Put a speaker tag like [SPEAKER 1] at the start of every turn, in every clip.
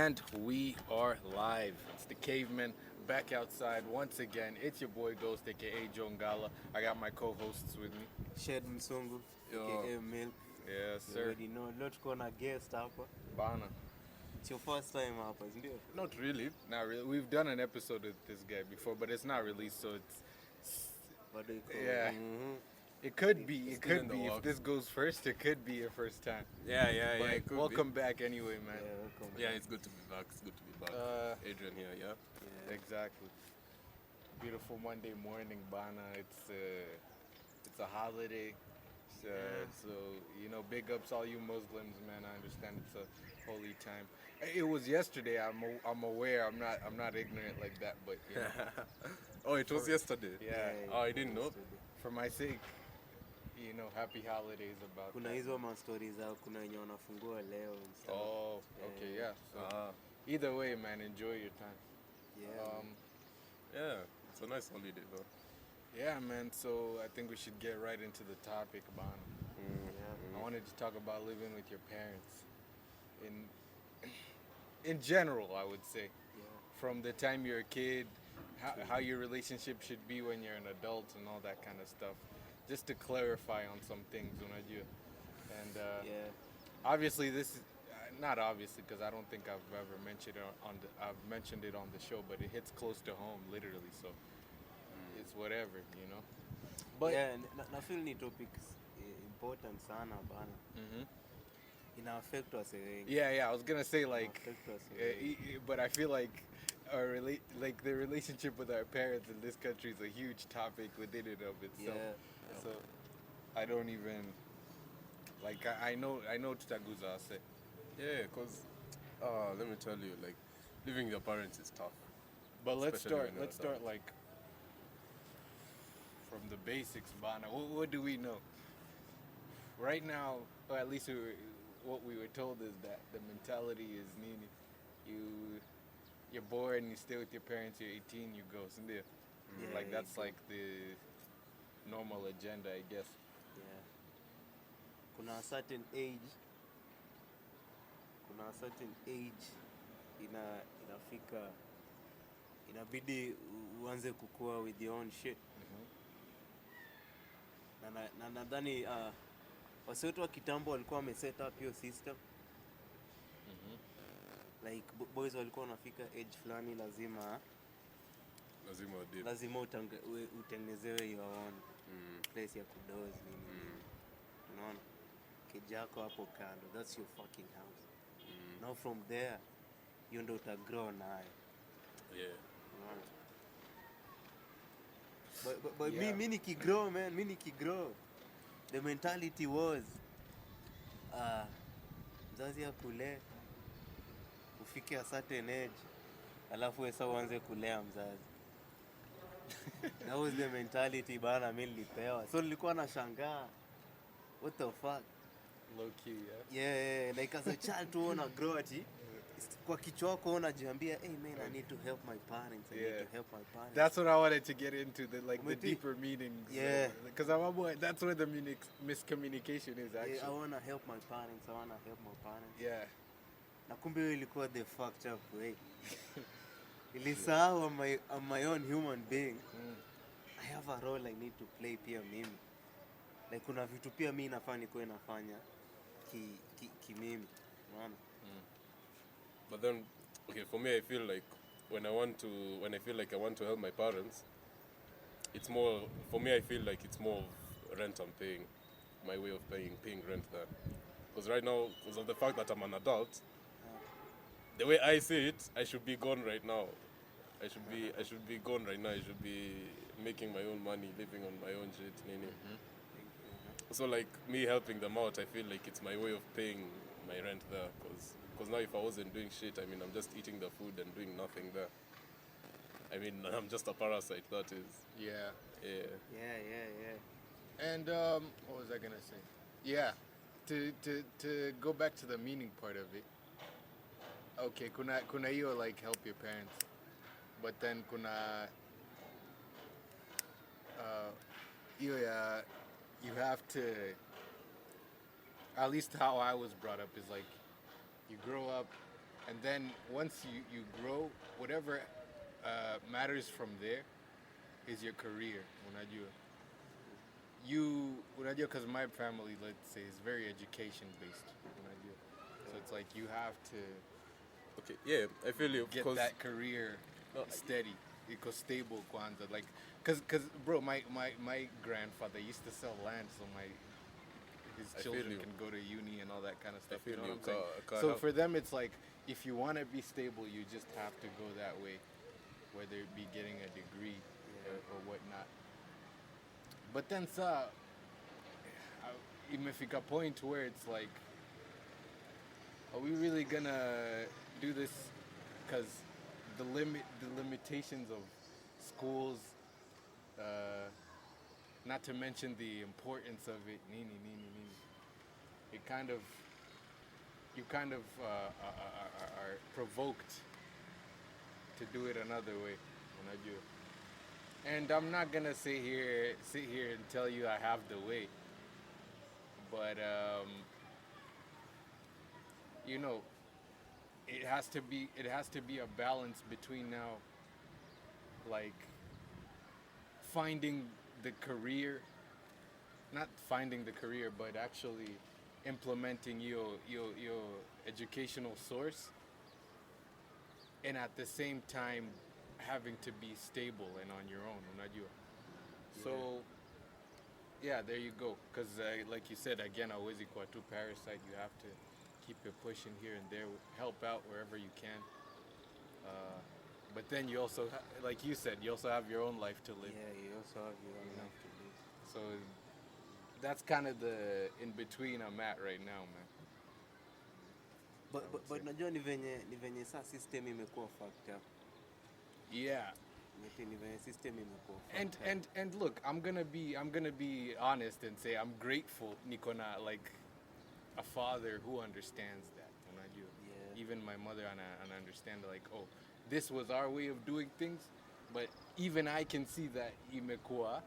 [SPEAKER 1] And we are live. It's the caveman back outside once again. It's your boy Ghost, aka Jongala. I got my co-hosts with me.
[SPEAKER 2] Shed Msungu,
[SPEAKER 1] Yo.
[SPEAKER 2] aka Milk.
[SPEAKER 1] Yes,
[SPEAKER 2] You
[SPEAKER 1] sir.
[SPEAKER 2] already know. Leo tuko na guest hapa.
[SPEAKER 1] Bana.
[SPEAKER 2] It's your first time hapa, ndio?
[SPEAKER 1] Not really. Not really. We've done an episode with this guy before, but it's not released, so it's
[SPEAKER 2] Bado iko.
[SPEAKER 1] yeah. It could be. It could be. If this goes first, it could be your first time.
[SPEAKER 3] Yeah.
[SPEAKER 1] But
[SPEAKER 3] It could
[SPEAKER 1] welcome back anyway, man.
[SPEAKER 2] Yeah, welcome.
[SPEAKER 3] Yeah, it's good to be back. It's good to be back. Adrian here, yeah.
[SPEAKER 1] Exactly. Beautiful Monday morning, Bana. It's a holiday. So you know, big ups all you Muslims, man. I understand it's a holy time. It was yesterday. I'm aware. I'm not ignorant like that, but you know,
[SPEAKER 3] Oh, it was yesterday.
[SPEAKER 1] yeah.
[SPEAKER 3] Oh, I didn't know.
[SPEAKER 1] For my sake, you know, happy holidays about
[SPEAKER 2] Kuna
[SPEAKER 1] that.
[SPEAKER 2] hizo ma stories zao, kuna wenye wanafungua leo and stuff.
[SPEAKER 1] Oh, okay, yeah. So
[SPEAKER 3] Ah,
[SPEAKER 1] either way, man, enjoy your time.
[SPEAKER 2] Yeah.
[SPEAKER 3] yeah. It's a nice holiday though.
[SPEAKER 1] Yeah, man. So I think we should get right into the topic, Bana. I wanted to talk about living with your parents. In general, I would say, from the time you're a kid, how your relationship should be when you're an adult, and all that kind of stuff. Just to clarify on some things, unajua. And
[SPEAKER 2] Yeah.
[SPEAKER 1] obviously, this is not obviously because I don't think I've ever mentioned it I've mentioned it on the show, but it hits close to home, literally. So it's whatever, you know. But
[SPEAKER 2] Yeah, na feel ni topics important sana bana.
[SPEAKER 1] Mhm.
[SPEAKER 2] Ina affect us wengi.
[SPEAKER 1] Yeah, I was gonna say like,
[SPEAKER 2] Affect us wengi.
[SPEAKER 1] but I feel like like the relationship with our parents in this country is a huge topic within it of itself.
[SPEAKER 2] Yeah.
[SPEAKER 1] So I don't even like I know Tutaguza say.
[SPEAKER 3] Yeah, because let me tell you, like, living with your parents is tough.
[SPEAKER 1] But let's
[SPEAKER 3] Especially
[SPEAKER 1] start
[SPEAKER 3] when you're adult.
[SPEAKER 1] like from the basics, Bana. What do we know? Right now, or at least what we were told is that the mentality is nini. You're born, you stay with your parents, you're 18, you go. So there.
[SPEAKER 2] Yeah,
[SPEAKER 1] Like
[SPEAKER 2] you
[SPEAKER 1] that's
[SPEAKER 2] go.
[SPEAKER 1] like the normal agenda, I guess.
[SPEAKER 2] Yeah. Kuna a certain age inafika inabidi uanze kukua with your own shit. Na nadhani wase wetu wa kitambo walikuwa wameset up hiyo system. Like boys walikuwa wanafika age fulani lazima
[SPEAKER 3] Lazima
[SPEAKER 2] utengenezewe your own place ya kudozi nini. Unaona? Kijako hapo kando, that's your fucking house. Now from there, you ndo utagrow nayo.
[SPEAKER 3] Yeah.
[SPEAKER 2] Unaona? But
[SPEAKER 1] Yeah.
[SPEAKER 2] me nikigrow, the mentality was mzazi akule ufike a certain age alafu wesa uanze kulea mzazi. That was the mentality bana mimi nilipewa. So nilikuwa nashangaa, what the fuck?
[SPEAKER 1] Low key, yeah.
[SPEAKER 2] Yeah, like as a child to wanna grow ati kwa kichwa wako unajiambia, hey man, I need to help my parents. I need
[SPEAKER 1] Yeah.
[SPEAKER 2] to help my parents.
[SPEAKER 1] That's what I wanted to get into, the
[SPEAKER 2] Umeti-
[SPEAKER 1] deeper meanings.
[SPEAKER 2] Yeah.
[SPEAKER 1] Because I'm a boy. That's where the miscommunication is actually.
[SPEAKER 2] Yeah, I wanna help my parents.
[SPEAKER 1] Yeah.
[SPEAKER 2] Na kumbe hiyo ilikuwa the fucked up way. Ilisahau I'm my own human being. I have a role I need to play pia mimi. Like kuna vitu pia mimi nafaa nikuwe nafanya mimi. Unaona?
[SPEAKER 3] But then, okay, for me, I feel like when I feel like I want to help my parents, it's more, for me, I feel like it's more of rent I'm paying, my way of paying rent there. Because right now, because of the fact that I'm an adult, the way I see it, I should be gone right now. I should be gone right now. I should be making my own money, living on my own shit, nini. So like me helping them out, I feel like it's my way of paying my rent there. Because now if I wasn't doing shit, I mean, I'm just eating the food and doing nothing there. I mean, I'm just a parasite, that is.
[SPEAKER 1] Yeah.
[SPEAKER 3] Yeah.
[SPEAKER 2] Yeah.
[SPEAKER 1] And what was I gonna say? Yeah. To go back to the meaning part of it. Okay, kuna hiyo like help your parents, but then kuna hiyo ya you have to, at least how I was brought up is like you grow up, And then once you grow, whatever matters from there is your career. Unajua. Unajua, because my family, let's say, is very education based. Unajua. So it's like you have to
[SPEAKER 3] Okay, yeah, I feel you.
[SPEAKER 1] get
[SPEAKER 3] Because
[SPEAKER 1] that career steady. Iko stable kwanza. Like, cause bro, my grandfather used to sell land, so his
[SPEAKER 3] I feel
[SPEAKER 1] children
[SPEAKER 3] you.
[SPEAKER 1] can go to uni and all that kind of stuff.
[SPEAKER 3] feel
[SPEAKER 1] You know
[SPEAKER 3] you.
[SPEAKER 1] what I'm saying?
[SPEAKER 3] Can't
[SPEAKER 1] So
[SPEAKER 3] help.
[SPEAKER 1] for them, it's like if you want to be stable, you just have to go that way, whether it be getting a degree or whatnot. But then, imefika point where it's like, are we really gonna do this? Because the limitations of schools, not to mention the importance of it, nini. It kind of, you kind of are provoked to do it another way. Unajua. And I'm not gonna sit here and tell you I have the way, but you know, it has to be a balance between now, like finding the career, not finding the career, but actually implementing your educational source, and at the same time having to be stable and on your own. Unajua. So yeah, there you go. Because like you said, again, hauwezi kuwa tu parasite. You have to keep it pushing here and there, help out wherever you can. But then you also, like you said, you also have your own life to live.
[SPEAKER 2] Yeah, you also have your own life to live.
[SPEAKER 1] So that's kind of the in between I'm at right now, man.
[SPEAKER 2] But najua ni venye saa system imekuwa fucked up.
[SPEAKER 1] Yeah.
[SPEAKER 2] Ni venye system imekuwa fucked up.
[SPEAKER 1] And look, I'm gonna be honest and say I'm grateful Nikona, like a father who understands that. Unajua.
[SPEAKER 2] Yeah.
[SPEAKER 1] Even my mother and understand, like, oh, this was our way of doing things, but even I can see that imekuwa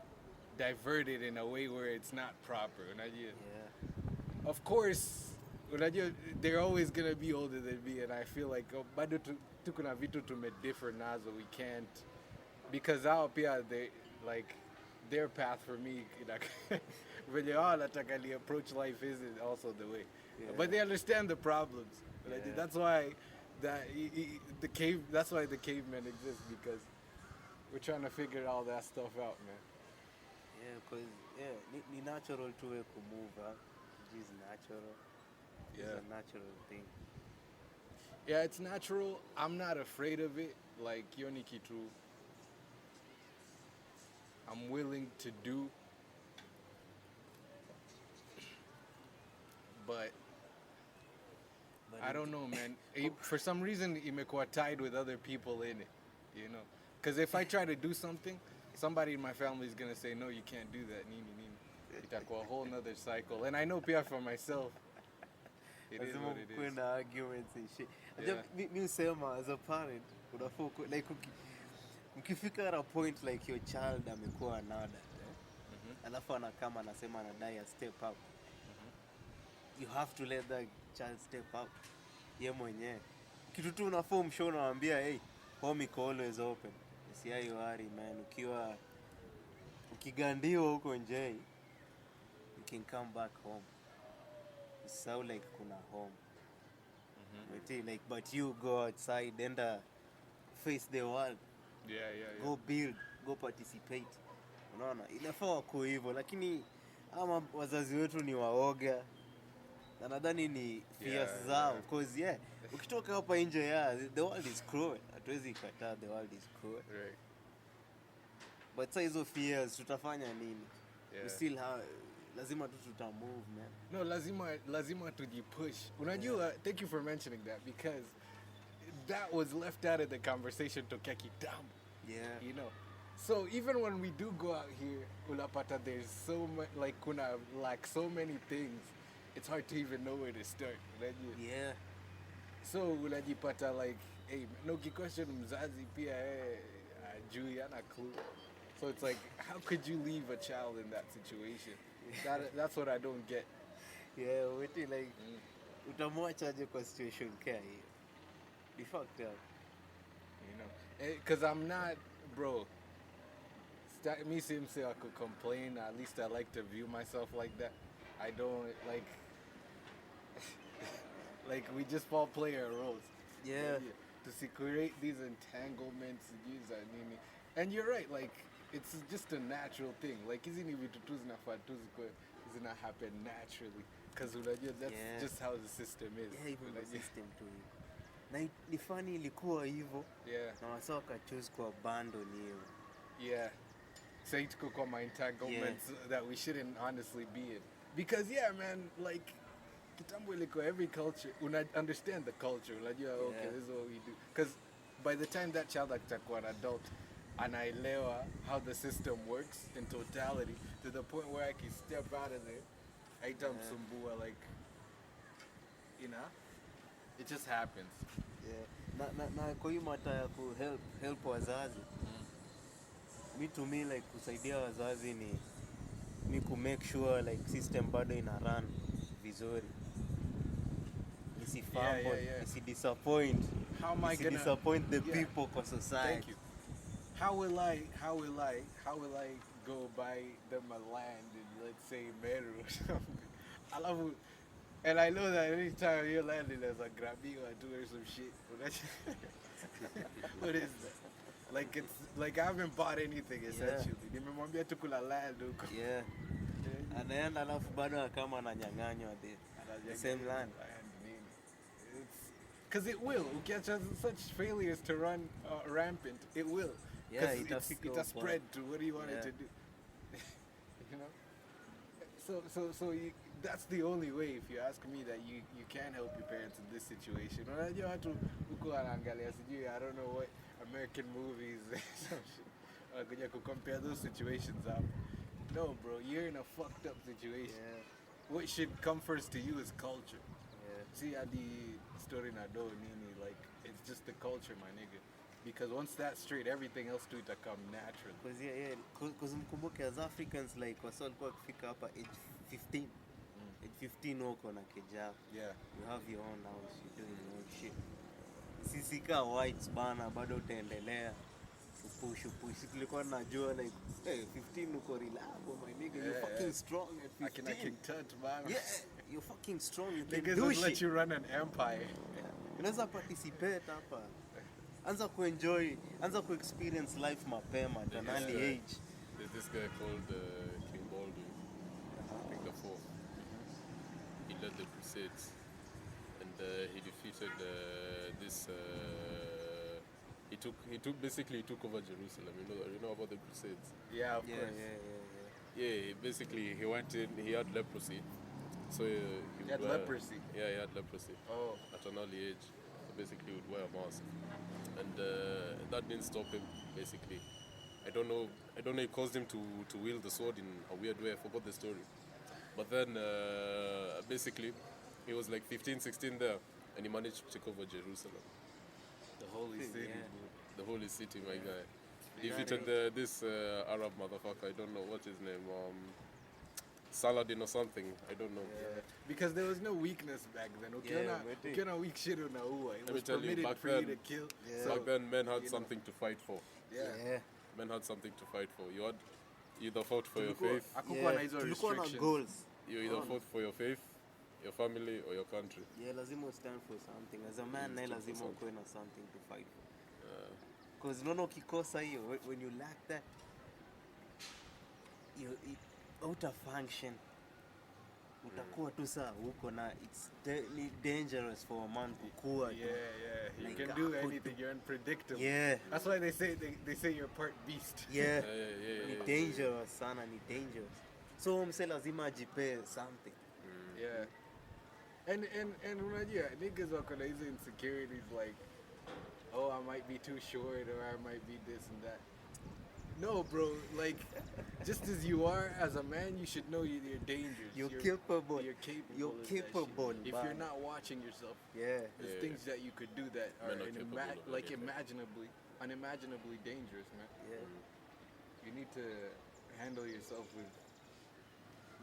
[SPEAKER 1] diverted in a way where it's not proper. Unajua.
[SPEAKER 2] Yeah.
[SPEAKER 1] Of course, unajua, they're always gonna be older than me, and I feel like bado tuko na vitu differ nazo. We can't, because hao pia they like their path for me. Venye hao nataka li approach life isn't also the way, but they understand the problems.
[SPEAKER 2] Yeah.
[SPEAKER 1] That's why that's why the cavemen exist, because we're trying to figure all that stuff out, man.
[SPEAKER 2] Yeah, because ni natural to way to move, huh? It is natural.
[SPEAKER 1] Yeah.
[SPEAKER 2] It's a natural thing.
[SPEAKER 1] Yeah, it's natural. I'm not afraid of it. Like Yoniki True, I'm willing to do, but I don't know, man. For some reason, imekuwa tied with other people in it, you know. Because if I try to do something, somebody in my family is gonna say, no, you can't do that. Nini. Itakuwa a whole nother cycle. And I know pia for myself, it is what it is.
[SPEAKER 2] Kuna arguments and shit.
[SPEAKER 1] Yeah.
[SPEAKER 2] Mi usema, as a parent, unafaa like ukifika at a point like your child amekuwa an adult, alafu anakama anasema anadai a step up. You have to let that child step up. Ye mwenyewe. Kitu tu unafaa umshow unamwambia, hey, home iko always open. Si hayo worry, man. Ukigandiwa huko nje, you can come back home. It sound like kuna home. Like, but you go outside and face the world.
[SPEAKER 1] Yeah.
[SPEAKER 2] Go build, go participate. Unaona, inafaa wako hivyo, lakini ama wazazi wetu ni waoga. Na nadhani ni fears zao, because ukitoka hapa nje, the world is cruel. Hatuwezi kataa, the world is cruel.
[SPEAKER 1] Right.
[SPEAKER 2] But sasa hizo fears tutafanya nini?
[SPEAKER 1] Yeah.
[SPEAKER 2] We still have, lazima tu tutamove, man.
[SPEAKER 1] No, lazima tujipush. Unajua, thank you for mentioning that, because that was left out of the conversation tokia kitambo.
[SPEAKER 2] Yeah.
[SPEAKER 1] You know. So even when we do go out here, ulapata, there's so much, like kuna, like so many things, it's hard to even know where to start. Unajua?
[SPEAKER 2] Yeah.
[SPEAKER 1] So unajipata like, hey, no question mzazi pia ajui ana clue. So it's like, how could you leave a child in that situation? That's what I don't get.
[SPEAKER 2] Yeah, wait, like utamwachaje kwa situation kama hiyo? You fucked up.
[SPEAKER 1] You know, because I'm not, bro. Me seems say I could complain. At least I like to view myself like that. I don't like. Like we just all play our roles.
[SPEAKER 2] Yeah.
[SPEAKER 1] To see create these entanglements, use nini. And you're right. Like it's just a natural thing. Like isn't even to doesn't happen naturally. Because that's
[SPEAKER 2] Yeah.
[SPEAKER 1] just how the system is.
[SPEAKER 2] Yeah, even the
[SPEAKER 1] Unajua?
[SPEAKER 2] system too. Na ni funny ilikuwa hivyo
[SPEAKER 1] Yeah.
[SPEAKER 2] na wasa wakachoose kwa bando ni hiyo.
[SPEAKER 1] Yeah. Say to cook on my entanglements that we shouldn't honestly be in. Because yeah, man, like kitambo ilikuwa every culture, understand the culture. Unajua, okay,
[SPEAKER 2] Yeah.
[SPEAKER 1] this is what we do. Because by the time that child atakuwa an adult, anaelewa how the system works in totality to the point where I can step out of there. Aitamsumbua, like, you know, it just happens.
[SPEAKER 2] Yeah. Na kwa hiyo mata ya help wazazi. Me to me like kusaidia wazazi ni mi ku make sure like system bado ina run vizuri. Isi fumble,
[SPEAKER 1] Yeah.
[SPEAKER 2] isi disappoint.
[SPEAKER 1] How am I gonna
[SPEAKER 2] disappoint the people for society?
[SPEAKER 1] Thank you. How will I go buy them a land in, let's say, Meru or something? And I know that anytime you're landing there's a grabby or do some shit. What is that? Like it's like I haven't bought anything essentially. Nimemwambia tu kula land huko.
[SPEAKER 2] Yeah. Anaenda alafu bado kama ananyang'anywa the same land.
[SPEAKER 1] Because it will. Ukiacha such failures to run rampant, it will.
[SPEAKER 2] Yeah,
[SPEAKER 1] Because it's spread to what do you want it to do? You know? So that's the only way, if you ask me, that you can help your parents in this situation. Unajua watu huko wanaangalia sijui, I don't know what American movies some shit. Kuja compare those situations up. No, bro, you're in a fucked up situation.
[SPEAKER 2] Yeah.
[SPEAKER 1] What should come first to you is culture.
[SPEAKER 2] Yeah.
[SPEAKER 1] See, the story na do nini, like it's just the culture, my nigga. Because once that's straight, everything else to it come naturally.
[SPEAKER 2] Because mkumbuke as Africans like wasa walikuwa kufika hapa age 15. Age 15 wako na keja.
[SPEAKER 1] Yeah.
[SPEAKER 2] You have your own house, you're doing your own shit. Sisi ka whites bana bado utaendelea push. Tulikuwa najua like hey 15 uko reliable my nigga, you're fucking strong at 15.
[SPEAKER 1] I can touch, man.
[SPEAKER 2] Yeah, you're fucking strong. You can
[SPEAKER 1] Niggas
[SPEAKER 2] do
[SPEAKER 1] will
[SPEAKER 2] shit.
[SPEAKER 1] let you run an empire.
[SPEAKER 2] Unaweza participate hapa. Anza kuenjoy, anza kuexperience life mapema at an early age.
[SPEAKER 3] There's this guy called King Baldwin, I think the fourth. He led the Crusades, and he defeated this. He took over Jerusalem. You know about the Crusades.
[SPEAKER 1] Yeah, of course.
[SPEAKER 3] Yeah, basically he went in. He had leprosy, so
[SPEAKER 1] He had leprosy.
[SPEAKER 3] Yeah, he had leprosy.
[SPEAKER 1] Oh.
[SPEAKER 3] At an early age, so basically he would wear a mask, and that didn't stop him. Basically, I don't know. It caused him to wield the sword in a weird way. I forgot the story, but then basically he was like 15, 16 there, and he managed to take over Jerusalem.
[SPEAKER 1] The holy city.
[SPEAKER 2] Yeah.
[SPEAKER 3] The holy city, my guy.
[SPEAKER 2] Yeah,
[SPEAKER 3] Defeated this Arab motherfucker. I don't know what's his name. Saladin or something. I don't know.
[SPEAKER 1] Yeah. Because there was no weakness back then. Ukiona weak shit unaua. It
[SPEAKER 3] Let me
[SPEAKER 1] was
[SPEAKER 3] tell you,
[SPEAKER 1] permitted
[SPEAKER 3] back
[SPEAKER 1] for you
[SPEAKER 3] then-
[SPEAKER 1] to kill.
[SPEAKER 2] Yeah.
[SPEAKER 1] So,
[SPEAKER 3] Back then, men had
[SPEAKER 1] you know.
[SPEAKER 3] something to fight for.
[SPEAKER 1] yeah.
[SPEAKER 3] Men had something to fight for. You had either fought for your faith.
[SPEAKER 1] Hakukuwa na hizo
[SPEAKER 2] Tulikuwa na
[SPEAKER 1] restrictions.
[SPEAKER 2] goals.
[SPEAKER 3] You either fought for your faith, your family, or your country.
[SPEAKER 2] Yeah, lazima stand for something. As a man, naye
[SPEAKER 3] stand for
[SPEAKER 2] lazima
[SPEAKER 3] something.
[SPEAKER 2] ukuwe na something to fight for. Because unaona ukikosa hiyo, when you lack that, you out of function. Utakuwa tu saa huko na it's dangerous for a man kukua tu.
[SPEAKER 1] Yeah. You
[SPEAKER 2] Like,
[SPEAKER 1] can do
[SPEAKER 2] hapo
[SPEAKER 1] anything.
[SPEAKER 2] tu.
[SPEAKER 1] You're unpredictable.
[SPEAKER 2] Yeah.
[SPEAKER 1] That's why they say you're part beast.
[SPEAKER 2] Yeah.
[SPEAKER 3] Yeah.
[SPEAKER 2] Ni dangerous sana, ni dangerous. So mse lazima ajipe something.
[SPEAKER 1] Yeah. And unajua niggas wako na hizo insecurities like, oh, I might be too short or I might be this and that. No, bro. Like, just as you are as a man, you should know you're dangerous.
[SPEAKER 2] You're capable.
[SPEAKER 1] You're capable.
[SPEAKER 2] You're
[SPEAKER 1] of that shit.
[SPEAKER 2] capable,
[SPEAKER 1] If
[SPEAKER 2] man.
[SPEAKER 1] you're not watching yourself,
[SPEAKER 2] Yeah.
[SPEAKER 1] there's
[SPEAKER 3] Yeah.
[SPEAKER 1] things that you could do that are
[SPEAKER 3] Men are capable of
[SPEAKER 1] like
[SPEAKER 3] anything.
[SPEAKER 1] unimaginably dangerous, man.
[SPEAKER 2] Yeah.
[SPEAKER 1] You need to handle yourself with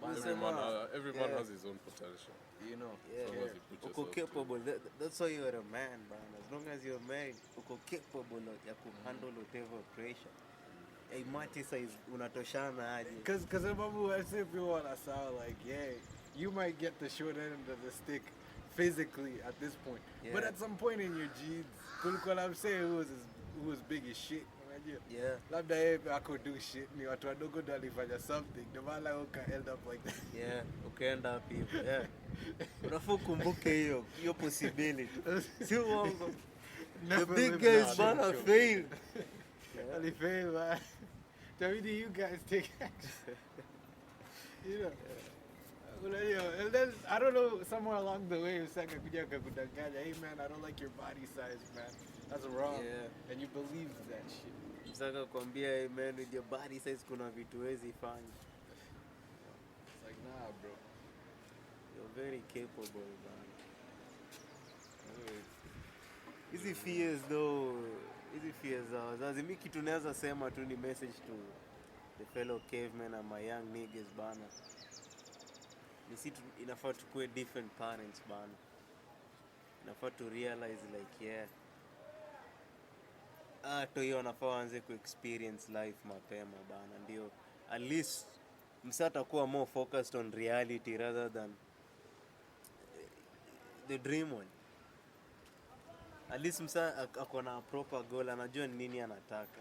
[SPEAKER 3] Every man has his own potential.
[SPEAKER 1] You know.
[SPEAKER 2] Yeah.
[SPEAKER 3] As long as you put
[SPEAKER 2] Uko
[SPEAKER 3] yourself to it.
[SPEAKER 2] capable. That's why you're a man, man. As long as you're married, uko capable ya kuhandle whatever pressure. Hey, Mati says unatoshana aje.
[SPEAKER 1] Cause remember I said people wanna sound like, yeah, you might get the short end of the stick physically at this point. But
[SPEAKER 2] Yeah.
[SPEAKER 1] at some point in your genes, kulikuwa I'm saying who was big as shit. Unajua?
[SPEAKER 2] Yeah.
[SPEAKER 1] Labda yeye ako do shit ni watu wadogo ndo alifanya something. Ndio maana uka end up like that.
[SPEAKER 2] Yeah, ukaenda hapo hivyo. Yeah. Unafaa ukumbuke hiyo possibility. Si uongo. The
[SPEAKER 1] Never
[SPEAKER 2] big
[SPEAKER 1] lived
[SPEAKER 2] guys
[SPEAKER 1] that
[SPEAKER 2] bana
[SPEAKER 1] show.
[SPEAKER 2] fail.
[SPEAKER 1] Alifanya man. Tabidi you guys take action. You know. Unajua, and then I don't know, somewhere along the way usaka kuja kakudanganya, hey man, I don't like your body size, man. That's wrong.
[SPEAKER 2] Yeah.
[SPEAKER 1] And you believe that shit.
[SPEAKER 2] Msaka kwambia, hey man, with your body size kuna vitu wezi fanya.
[SPEAKER 1] It's like, nah, bro.
[SPEAKER 2] You're very capable, man. Hizi fears though, hizi fears za wazazi, mi kitu naweza sema tu ni message to the fellow cavemen and my young niggas bana. Inafaa tukue different parents bana. Inafaa to realize like yeah. To hiyo wanafaa waanze ku-experience life mapema bana. Ndio at least msa atakuwa more focused on reality rather than the dream one. At least msa ako na proper goal, anajua nini anataka.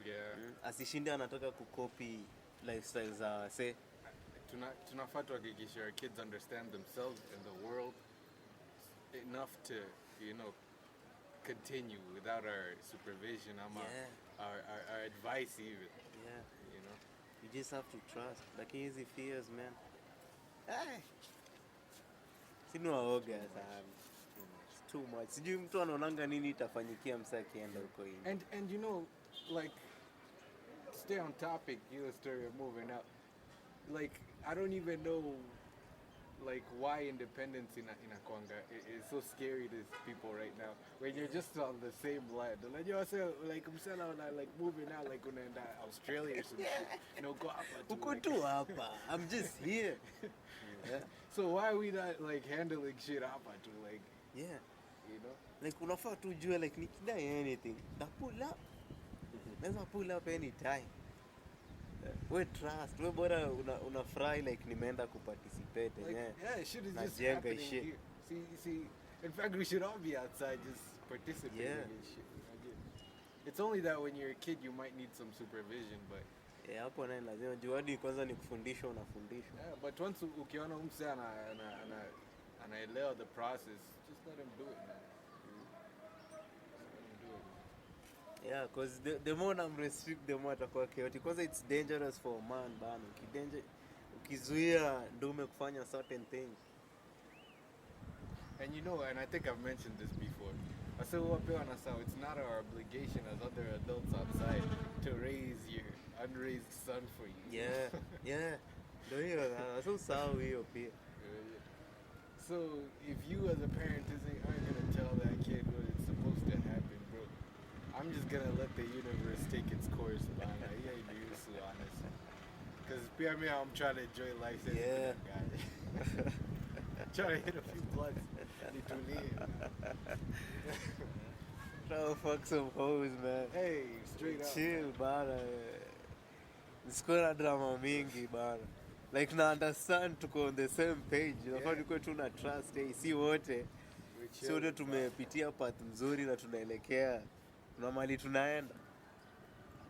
[SPEAKER 1] Yeah.
[SPEAKER 2] Asishinde anataka kucopy lifestyle za say
[SPEAKER 1] Tunafaa tuhakikishe our kids understand themselves and the world enough to, you know, continue without our supervision, our advice even.
[SPEAKER 2] yeah,
[SPEAKER 1] You know.
[SPEAKER 2] you just have to trust. Lakini hizi fears man. Hey. Sini waoga sana. It's too much. Sijui mtu anaonanga nini itafanyikia msa akienda huko hivi.
[SPEAKER 1] And you know, like, stay on topic, you know, story of moving out. Like, I don't even know, like, why independence in Akwanga is so scary to people right now. When you're just on the same land. Like, you say, like, like, moving out, like, unaenda Australia or some shit. No, go hapa tu,
[SPEAKER 2] Uko
[SPEAKER 1] like.
[SPEAKER 2] tu hapa. I'm just here. Yeah.
[SPEAKER 1] So why are we not, like, handling shit hapa tu, like,
[SPEAKER 2] Yeah.
[SPEAKER 1] you know?
[SPEAKER 2] Like unafaa tujue like nikidai anything. Na pull up. Naweza pull up anytime. We trust. We bora unafurahi like nimeenda kuparticipate.
[SPEAKER 1] Like, yeah, shit is just
[SPEAKER 2] Najenga
[SPEAKER 1] happening
[SPEAKER 2] shit.
[SPEAKER 1] here. See, in fact, we should all be outside just participating
[SPEAKER 2] Yeah.
[SPEAKER 1] in shit. It's only that when you're a kid, you might need some supervision, but
[SPEAKER 2] Hapo naye lazima juu hadi kwanza ni kufundisha unafundishwa.
[SPEAKER 1] yeah, but once ukiona mse anaelewa the process, just let him do it, man. Just let him do it, man.
[SPEAKER 2] Yeah, cause the more I'm restrict, the more atakuwa chaotic. Cause it's dangerous for a man bana. Ukizuia ndume kufanya certain things.
[SPEAKER 1] And you know, and I think I've mentioned this before. I said, it's not our obligation as other adults outside to raise your unraised son for you.
[SPEAKER 2] Yeah. Ndio hiyo. So sawa hiyo pia.
[SPEAKER 1] So if you as a parent aren't gonna tell that kid what it's supposed to happen, bro, I'm just gonna let the universe take its course, man. Yeah, you used to, honestly. Because I'm trying to enjoy life as
[SPEAKER 2] Yeah.
[SPEAKER 1] a guy. Trying to hit a few blunts.
[SPEAKER 2] Try to fuck some hoes, man.
[SPEAKER 1] Hey, straight up.
[SPEAKER 2] Chill, bana. Nisikuwe na drama mingi, bana. Like na understand tuko on the same page. Nafaa tukuwe tuna trust, si wote. Si wote tumepitia path mzuri na tunaelekea. Kuna mahali tunaenda.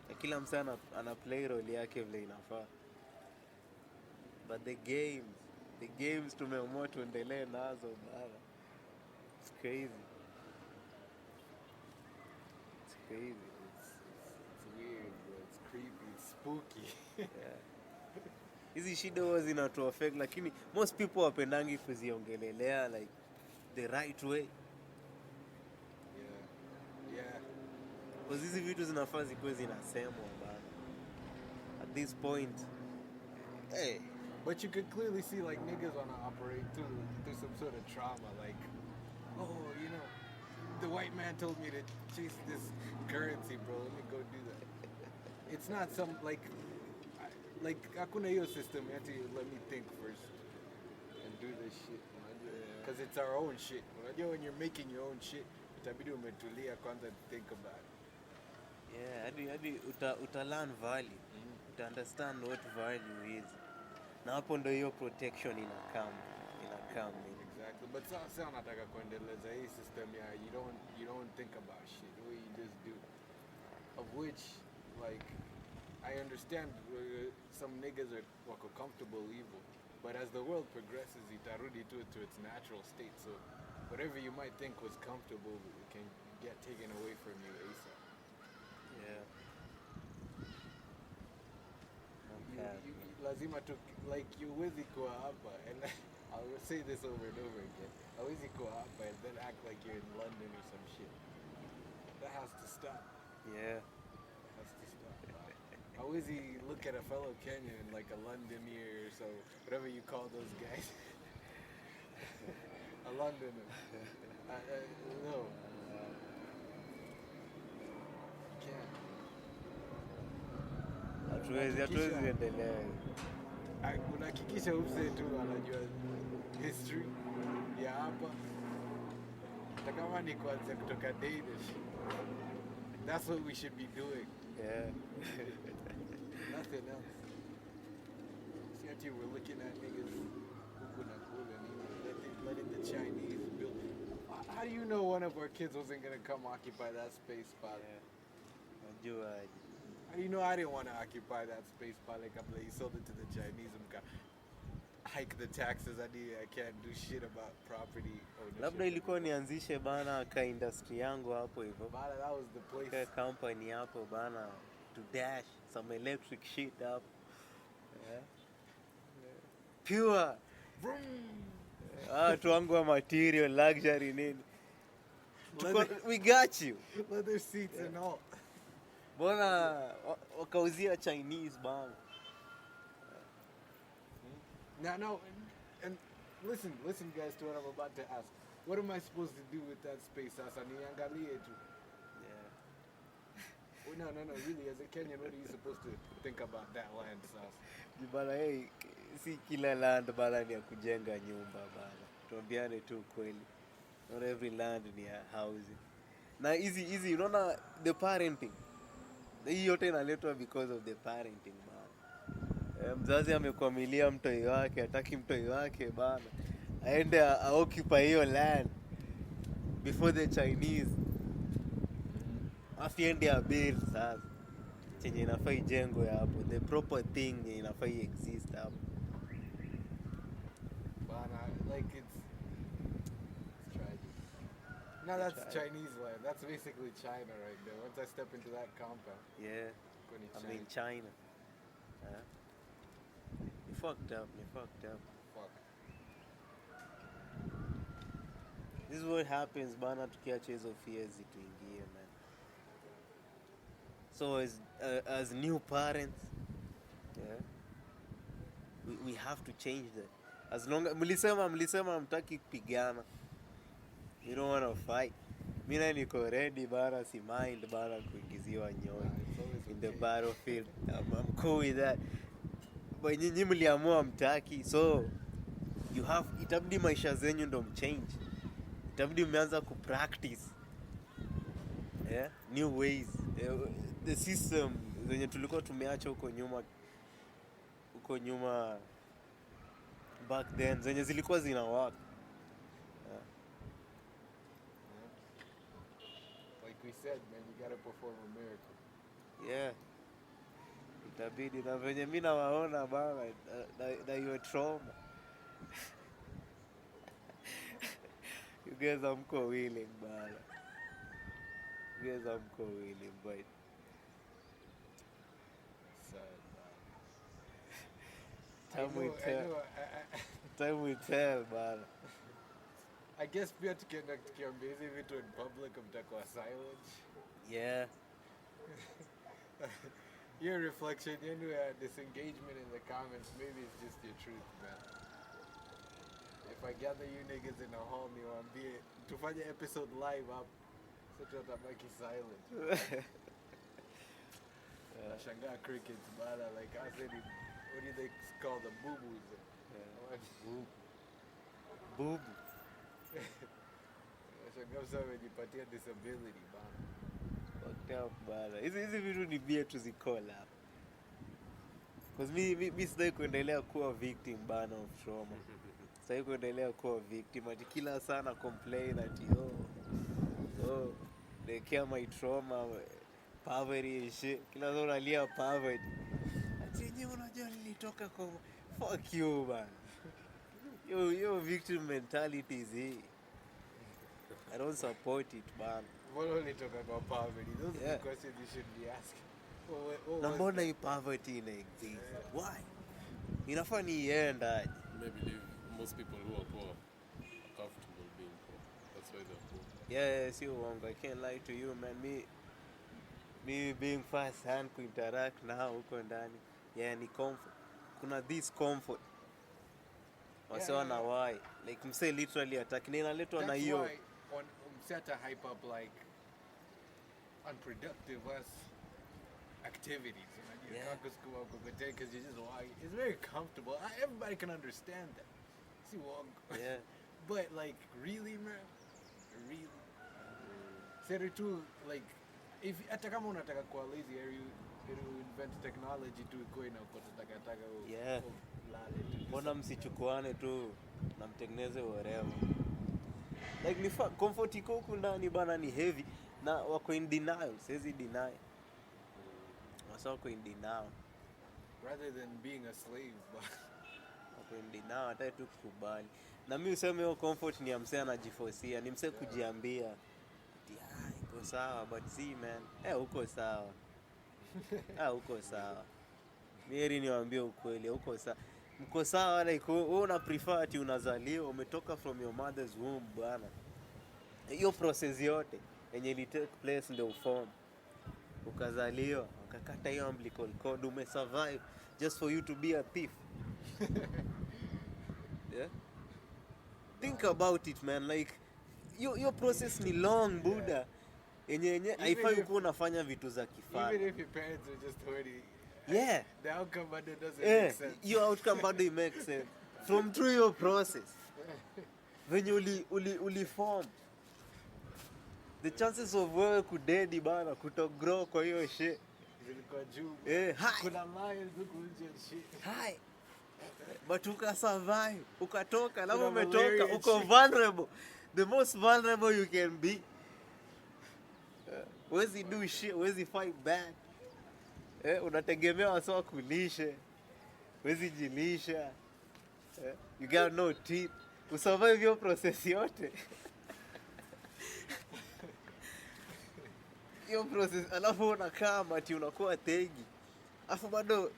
[SPEAKER 2] Na kila msee ana play role yake vile inafaa. But the games tumeamua tuendelee nazo, bana. It's crazy. It's crazy.
[SPEAKER 1] It's weird, bro. It's creepy. It's spooky.
[SPEAKER 2] Yeah. Hizi shida huwa zinatu affect lakini most people wapendangi kuziongelelea like the right way.
[SPEAKER 1] Yeah.
[SPEAKER 2] Because hizi vitu zinafaa zikuwe zinasemwa bana. At this point, hey.
[SPEAKER 1] But you could clearly see like niggas wanna operate through some sort of trauma, like, oh, you know, the white man told me to chase this currency, bro. Let me go do that. It's not some like like hakuna hiyo system yati let me think first and do this shit. Because it's our own shit. Unajua when you're making your own shit, itabidi umetulia kwanza to think about it.
[SPEAKER 2] Yeah, hadi uta learn value. Uta understand what value is. Na hapo ndio hiyo protection inakam.
[SPEAKER 1] Exactly. But sasa nataka kuendeleza hii system ya you don't think about shit. You just do. Of which like I understand some niggas are wako comfortable evil. But as the world progresses, itarudi to its natural state. So whatever you might think was comfortable can get taken away from you ASAP.
[SPEAKER 2] Yeah.
[SPEAKER 1] You lazima to like you huwezi kuwa hapa and I'll say this over and over again. Hawezi kuwa hapa and then act like you're in London or some shit. That has to stop.
[SPEAKER 2] Yeah.
[SPEAKER 1] That has to stop. Hawezi look at a fellow Kenyan like a Londoner or so, whatever you call those guys. A Londoner. No. Can't.
[SPEAKER 2] Hatuwezi endelea.
[SPEAKER 1] Unahakikisha mse tu anajua history ya hapa. Hata kama ni kuanzia kutoka Danish. That's what we should be doing.
[SPEAKER 2] Yeah.
[SPEAKER 1] Nothing else. See how you were looking at niggas huku na kule, letting the Chinese build. How do you know one of our kids wasn't gonna come occupy that space spot?
[SPEAKER 2] Najua.
[SPEAKER 1] How do you know I didn't want to occupy that space spot like you sold it to the Chinese and hike the taxes? I can't do shit about property ownership.
[SPEAKER 2] Labda ilikuwa nianzishe bana ka industry yangu hapo hivyo.
[SPEAKER 1] Bana, that was the place.
[SPEAKER 2] Ka company hapo bana to dash some electric shit up. Yeah. Pure. Tuangu wa material, luxury nini. We got you.
[SPEAKER 1] Leather seats and all.
[SPEAKER 2] Bona wakauzia Chinese bana.
[SPEAKER 1] Now, and listen guys to what I'm about to ask. What am I supposed to do with that space? Sasa niangalie tu. Yeah. No, really, as a Kenyan, what are you supposed to think about that land, Sasa?
[SPEAKER 2] Bana, hey, si kila land bana ni ya kujenga nyumba bana. Tuambiane tu kweli. Not every land ni ya housing. Na easy, unaona the parenting. Hii yote inaletwa because of the parenting bana. Mzazi amekwamilia mtoi wake, hataki mtoi wake bana aende occupy hiyo land before the Chinese. Afiende ya bill sasa. Chenye inafaa ijengwe hapo, the proper thing inafaa exist hapo.
[SPEAKER 1] Bana, like it's tragic. No, that's Chinese land. That's basically China right there. Once I step into that compound.
[SPEAKER 2] Yeah. I'm in China. You fucked up.
[SPEAKER 1] Fuck.
[SPEAKER 2] This is what happens bana tukiacha hizo fears zituingie man. So as new parents, we have to change that. As long as mlisema mtaki kupigana. You don't want to fight. Mimi niko ready bana, si mind bana kuingiziwa nyonyi in the battlefield. I'm cool with that. But nyinyi mliamua mtaki, so you have itabidi maisha zenyu ndo mchange. Itabidi mmeanza kupractice new ways. The system zenye tulikuwa tumeacha huko nyuma back then zenye zilikuwa zina work.
[SPEAKER 1] Like we said, man, you gotta perform a miracle.
[SPEAKER 2] Yeah. Itabidi na venye mimi nawaona bana na hiyo trauma. You guys are mko willing bana. But
[SPEAKER 1] Sad,
[SPEAKER 2] time will tell bana.
[SPEAKER 1] I guess pia tukienda tukiambia hizi vitu in public mtakuwa silent.
[SPEAKER 2] Yeah.
[SPEAKER 1] Your reflection, disengagement in the comments, maybe it's just your truth, man. If I gather you niggas in a hall, niwaambie tufanye episode live up, so tutabaki silent. Nashangaa crickets bala, like I said, what do they call the boo-boos?
[SPEAKER 2] Bubu.
[SPEAKER 1] Nashangaa msa amejipatia disability bana.
[SPEAKER 2] Fucked up bana. Hizi vitu ni bia tuzikola hapa. Cause mi sidai kuendelea kuwa victim bana of trauma. Sidai kuendelea kuwa victim. Ati kila sana complain ati they care my trauma, poverty and shit. Kila sana nalia poverty. Ati yenyewe unajua nilitoka kwa fuck you bana. Yo victim mentality is here. I don't support it bana.
[SPEAKER 1] Mbona ulitoka kwa poverty? Those are the questions you should be asking.
[SPEAKER 2] Na mbona hii poverty ina exist? Why? Inafaa nienda.
[SPEAKER 3] Maybe most people who are poor are comfortable being poor. That's why they're poor.
[SPEAKER 2] Yeah, see uongo. I can't lie to you, man. Me being first hand kuinteract na huko ndani. Yeah, ni comfort. Kuna this comfort. Wasewa na why. Like mse literally attack. Na inaletwa na hiyo.
[SPEAKER 1] That's why on set to hype up like unproductive activities. You know, because you just walk. It's very comfortable. Everybody can understand that. See, walk.
[SPEAKER 2] Yeah.
[SPEAKER 1] But like, really, man, really. Say tu like, if hata kama unataka kuwa lazy, you invent technology to ikuwe na ukotaka
[SPEAKER 2] Yeah. Mbona msichukuane tu na mtengeneze whatever. Like ni comfort iko huku ndani bana ni heavy na wako in denial. Siwezi deny. Wako in denial.
[SPEAKER 1] Rather than being a slave, but
[SPEAKER 2] wako in denial, hata tu kukubali. Na mimi useme hiyo comfort ni msee anajiforcia, ni msee kujiambia ati iko sawa, but see man, uko sawa. Uko sawa. Mimi niwaambie ukweli, uko sawa. Mko sawa like wewe una prefer ati unazaliwa umetoka from your mother's womb bwana. Hiyo process yote yenye ili take place ndio uform. Ukazaliwa, ukakata hiyo umbilical cord, umesurvive just for you to be a thief. Yeah? Think about it man, like your process ni long buda. Yenye haifai uko unafanya vitu za kifaa.
[SPEAKER 1] Even if your parents are just already
[SPEAKER 2] yeah,
[SPEAKER 1] the outcome bado doesn't make sense.
[SPEAKER 2] Your outcome bado makes sense from through your process. When you form, the chances of wewe kudedi bana kutogrow kwa hiyo shit
[SPEAKER 1] zilikuwa juu.
[SPEAKER 2] Kuna
[SPEAKER 1] lions huko nje shit.
[SPEAKER 2] Hi. But survive, ukatoka, na umetoka, uko vulnerable. The most vulnerable you can be. Huwezi do shit, huwezi fight back. Unategemea wasio kulishe. Huwezi jilisha. You got no teeth. Usurvive your process yote. Your process, alafu unakaa ati unakuwa tegi. Alafu bado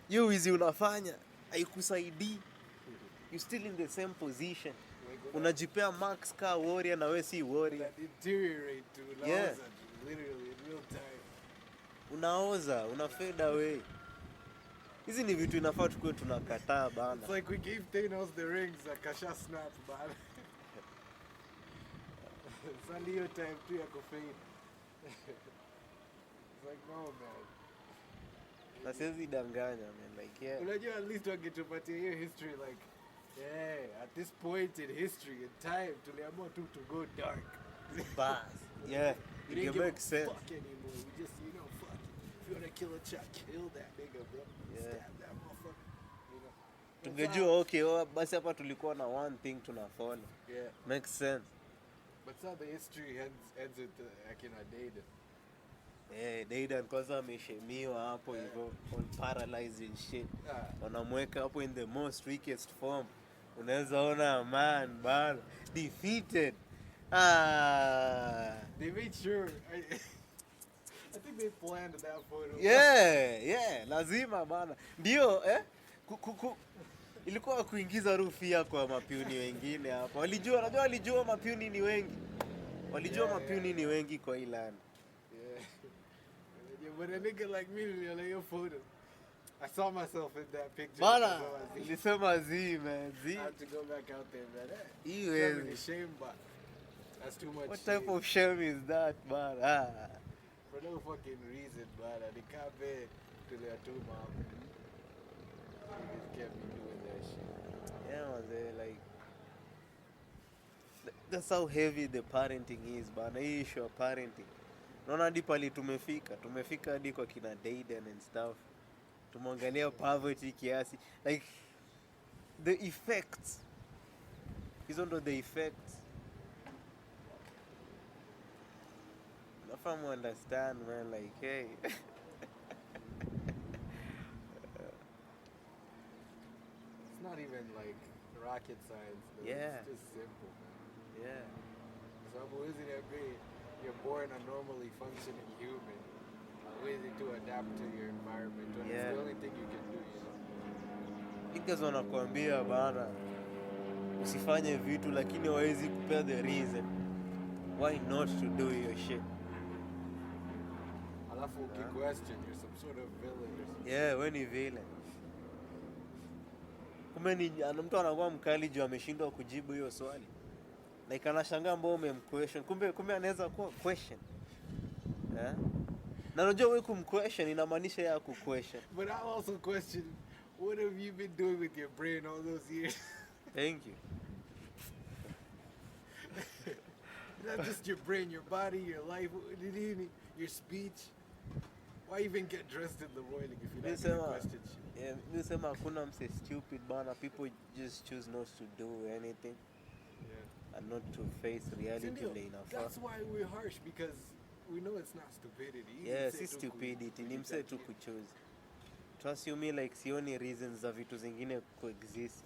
[SPEAKER 2] hiyo wizi unafanya haikusaidii. You still in the same position. Unajipea max ka warrior na wewe si warrior.
[SPEAKER 1] Deteriorate to literally in real time.
[SPEAKER 2] Unaoza, una fade away. Hizi ni vitu inafaa tukue tunakataa bana.
[SPEAKER 1] It's like we gave Thanos the rings akasha snap bana. Sali hiyo time tu ya kufade. It's like no man.
[SPEAKER 2] Na siwezi danganya man, like yeah.
[SPEAKER 1] Unajua at least wangetupatia hiyo history like at this point in history in time tuliamua tu to go dark.
[SPEAKER 2] Bas. Yeah. It makes sense.
[SPEAKER 1] Fuck anymore. We just fuck it. If you wanna kill a child, kill that nigga, bro.
[SPEAKER 2] Yeah.
[SPEAKER 1] Stab that motherfucker.
[SPEAKER 2] Tungejua okay, basi hapa tulikuwa na one thing tunafollow.
[SPEAKER 1] Yeah.
[SPEAKER 2] Makes sense.
[SPEAKER 1] But so the history ends with akina Dayton.
[SPEAKER 2] Dayton kwanza ameshemiwa hapo hivyo, all paralyzed and shit. Wanamweka hapo in the most weakest form. Unaweza ona man bana defeated.
[SPEAKER 1] They made sure. I think they planned that photo.
[SPEAKER 2] Yeah, lazima bana. Ndio ilikuwa kuingiza rufia kwa mapiuni wengine hapa. Walijua mapiuni ni wengi. Mapiuni ni wengi kwa Ilan.
[SPEAKER 1] Yeah, but a nigga like me, your photo. I saw myself in that picture.
[SPEAKER 2] Bana, nilisema man.
[SPEAKER 1] I have to go back out there, man.
[SPEAKER 2] Hey,
[SPEAKER 1] shame, but that's too much.
[SPEAKER 2] What type of shame is that, man?
[SPEAKER 1] For no fucking reason, man. The cafe to their two mom. Niggas can't be doing that shit.
[SPEAKER 2] Yeah, man, like that's how heavy the parenting is, bana. Hii issue ya parenting. Naona hadi pali tumefika hadi kwa kina Dayden and stuff. Tumeangalia poverty kiasi. Like the effects. Hizo ndo the effects. Nafahamu understand, man, like hey.
[SPEAKER 1] It's not even like rocket science, though.
[SPEAKER 2] Yeah.
[SPEAKER 1] It's just simple, man.
[SPEAKER 2] Yeah.
[SPEAKER 1] So I'm always in that way. You're born a normally functioning human. Always to adapt to your environment. And
[SPEAKER 2] Yeah.
[SPEAKER 1] It's the only thing you can do, you know.
[SPEAKER 2] Niggas wanakuambia bana usifanye vitu lakini hawezi kupea the reason why not to do your shit.
[SPEAKER 1] Alafu question, you're some sort of villain or something.
[SPEAKER 2] Yeah, we ni villain. Kumbe ni mtu anakuwa mkali juu ameshindwa kujibu hiyo swali. Like anashangaa mbona umemquestion. Kumbe anaweza kuwa question. Yeah? Na unajua wewe kumquestion inamaanisha yeye kuquestion.
[SPEAKER 1] But I also question, what have you been doing with your brain all those years?
[SPEAKER 2] Thank you.
[SPEAKER 1] Not just your brain, your body, your life, your speech. Why even get dressed in the morning if you're not going to question shit?
[SPEAKER 2] Yeah, you say hakuna mse stupid bana. People just choose not to do anything.
[SPEAKER 1] Yeah.
[SPEAKER 2] And not to face reality enough.
[SPEAKER 1] That's why we're harsh, because we know it's not stupidity.
[SPEAKER 2] Yeah, si stupidity, ni mse tu kuchoose. Trust you me, like sioni reasons za vitu zingine coexist.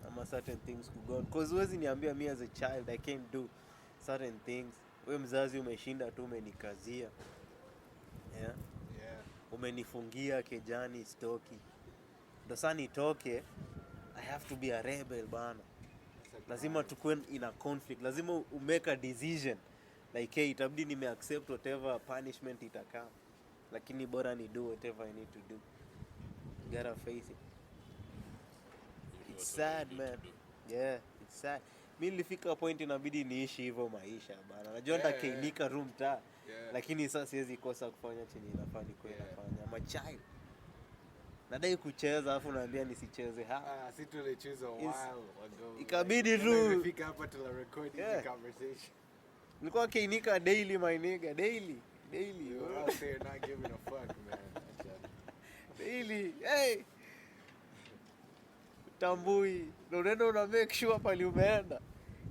[SPEAKER 2] Ama certain things could go on. Cause huwezi niambia me as a child I can't do certain things. We mzazi umeshinda tu umenikazia. Yeah.
[SPEAKER 1] Yeah.
[SPEAKER 2] Umenifungia kejani stoki. Ndo saa nitoke, I have to be a rebel bana. Lazima tukue in a conflict. Lazima umake a decision. Like hey, itabidi nimeaccept whatever punishment itakam. Lakini bora ni do whatever I need to do. You gotta face it. It's sad, man. Yeah, it's sad. Mimi nilifika point inabidi niishi hivyo maisha bana. Najua nitakailika room ta. Lakini sasa siwezi kosa kufanya chenye inafaa niko nafanya. I'm a child. Nadai kucheza afu naambia nisicheze.
[SPEAKER 1] Si tulicheza a while ago.
[SPEAKER 2] Ikabidi tu.
[SPEAKER 1] Nilifika hapa to record this conversation.
[SPEAKER 2] Nilikuwa kainika daily my nigga, daily.
[SPEAKER 1] You're out there not giving a fuck, man.
[SPEAKER 2] Daily. Hey. Tambui. Unaenda una make sure pali umeenda.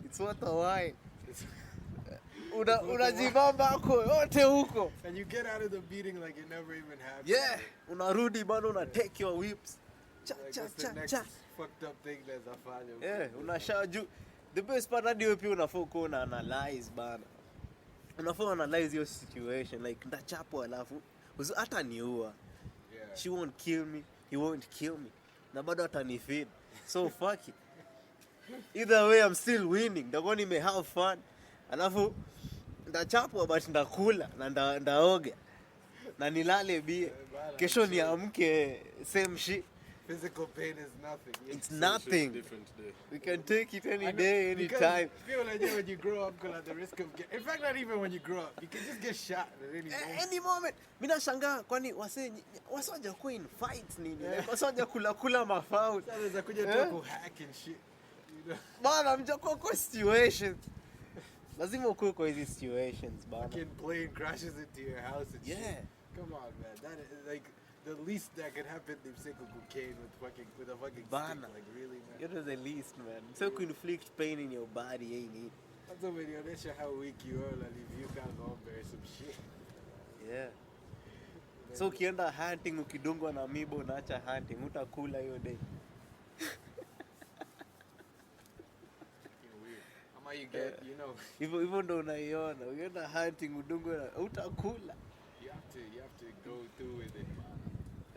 [SPEAKER 2] It's worth a while. Unajibamba huko yote huko.
[SPEAKER 1] And you get out of the beating like it never even happened.
[SPEAKER 2] Yeah. Unarudi bado una take your whips. Cha
[SPEAKER 1] like
[SPEAKER 2] cha
[SPEAKER 1] that's
[SPEAKER 2] cha
[SPEAKER 1] the next
[SPEAKER 2] cha.
[SPEAKER 1] fucked up thing that's afanya.
[SPEAKER 2] Yeah, unashaju. The best part hadi wewe pia unafaa kuwa una analyze bana. Unafaa analyze your situation like ndachapo alafu hata niua.
[SPEAKER 1] Yeah.
[SPEAKER 2] She won't kill me, he won't kill me. Na bado atanifeed. So fuck it. Either way I'm still winning. Ndakuwa nime have fun. Alafu ndachapwa but ndakula na ndaoga. Na nilale bie. Kesho niamke same shit.
[SPEAKER 1] Physical pain is nothing.
[SPEAKER 2] It's nothing.
[SPEAKER 3] Different day.
[SPEAKER 2] We can take it any day, any time.
[SPEAKER 1] Feel like when you grow up, at the risk of in fact, not even when you grow up, you can just get shot at any moment.
[SPEAKER 2] Any moment. Mimi nashangaa kwani wasoja kwa in fights nini? Wasoja kula mafao.
[SPEAKER 1] Sasa kuja tu hack and shit. You know.
[SPEAKER 2] Bana mjako kwa situations. Lazima ukue kwa hizi situations bana.
[SPEAKER 1] Fucking plane crashes into your house and shit.
[SPEAKER 2] Yeah.
[SPEAKER 1] Come on, man. That is like the least that could happen if single cocaine with a fucking
[SPEAKER 2] Bana.
[SPEAKER 1] stick. Like really, man.
[SPEAKER 2] It was the least, man. So to inflict pain in your body, ain't it?
[SPEAKER 1] That's when you know how weak you are, like if you can't go bear some shit.
[SPEAKER 2] Yeah. So ukienda hunting ukidungwa na mibo unaacha hunting, utakula hiyo day.
[SPEAKER 1] How you get, you know.
[SPEAKER 2] Hivyo ndo unaiona. Ukienda hunting udungwe na utakula.
[SPEAKER 1] You have to go through with it.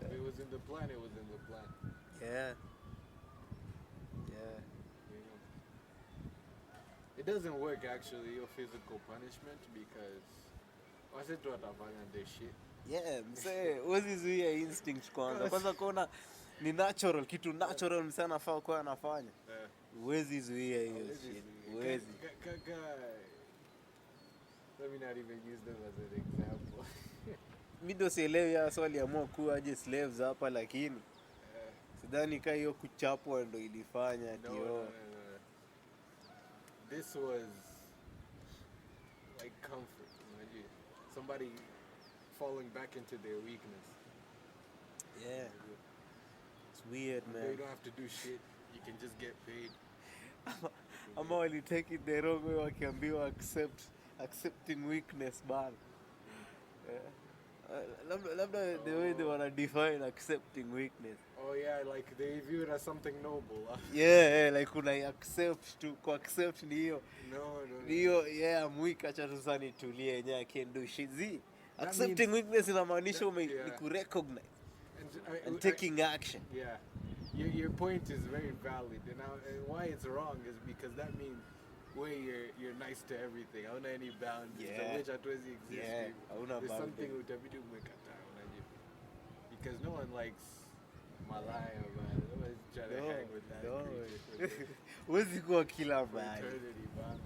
[SPEAKER 1] If it was in the plan, it was in the plan.
[SPEAKER 2] Yeah. Yeah.
[SPEAKER 1] You know. It doesn't work actually, your physical punishment, because what's it what about this shit?
[SPEAKER 2] Yeah, msee, huwezi zuia instinct kwanza. Kwanza kuona ni natural, kitu natural msee anafaa kuwa anafanya. Huwezi zuia hiyo shit. Huwezi.
[SPEAKER 1] Let me not even use them as an example.
[SPEAKER 2] mi ndo sielewi hasa waliamua kuwa aje slaves hapa, lakini sidhani kaa hiyo kuchapwa ndo ilifanya ati
[SPEAKER 1] No. This was like comfort, somebody falling back into their weakness.
[SPEAKER 2] Yeah. It's weird,
[SPEAKER 1] You
[SPEAKER 2] man.
[SPEAKER 1] don't have to do shit. You can just get paid.
[SPEAKER 2] Ama wali take it the wrong way wakiambiwa accepting weakness bana. Labda the way they wanna define accepting weakness.
[SPEAKER 1] Oh yeah, like they view it as something noble.
[SPEAKER 2] Yeah, like kuna accept to accept ni hiyo.
[SPEAKER 1] No.
[SPEAKER 2] Hiyo yeah, I'm weak, acha tu sasa nitulie yenyewe, I can do shit. Accepting
[SPEAKER 1] means-
[SPEAKER 2] weakness inamaanisha
[SPEAKER 1] Yeah.
[SPEAKER 2] ni kurecognize
[SPEAKER 1] And
[SPEAKER 2] and taking action.
[SPEAKER 1] Yeah, your point is very valid, and why it's wrong is because that means where you're nice to everything. Hauna any boundaries.
[SPEAKER 2] Yeah.
[SPEAKER 1] Which hatuwezi exist.
[SPEAKER 2] Yeah, hauna
[SPEAKER 1] There's something
[SPEAKER 2] boundaries.
[SPEAKER 1] utabidi umekataa, unajua. Because no one likes malaya, man. No one's trying to hang with that creature
[SPEAKER 2] Huwezi kuwa kila
[SPEAKER 1] for
[SPEAKER 2] mahali.
[SPEAKER 1] eternity, man.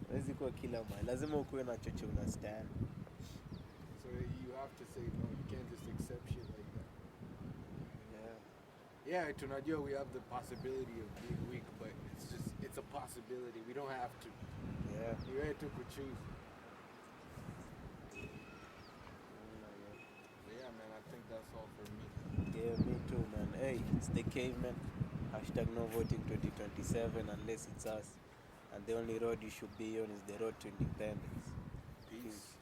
[SPEAKER 2] Huwezi kuwa kila mahali. Lazima ukuwe na chochote una stand.
[SPEAKER 1] So you have to say no. You can't just accept shit like that. Yeah, tunajua we have the possibility of being weak, but it's a possibility. We don't have to.
[SPEAKER 2] Yeah.
[SPEAKER 1] You have to choose. Yeah, man, I think that's all for me.
[SPEAKER 2] Yeah, me too, man. Hey, it's the caveman. Hashtag no voting 2027 unless it's us. And the only road you should be on is the road to independence.
[SPEAKER 1] Peace.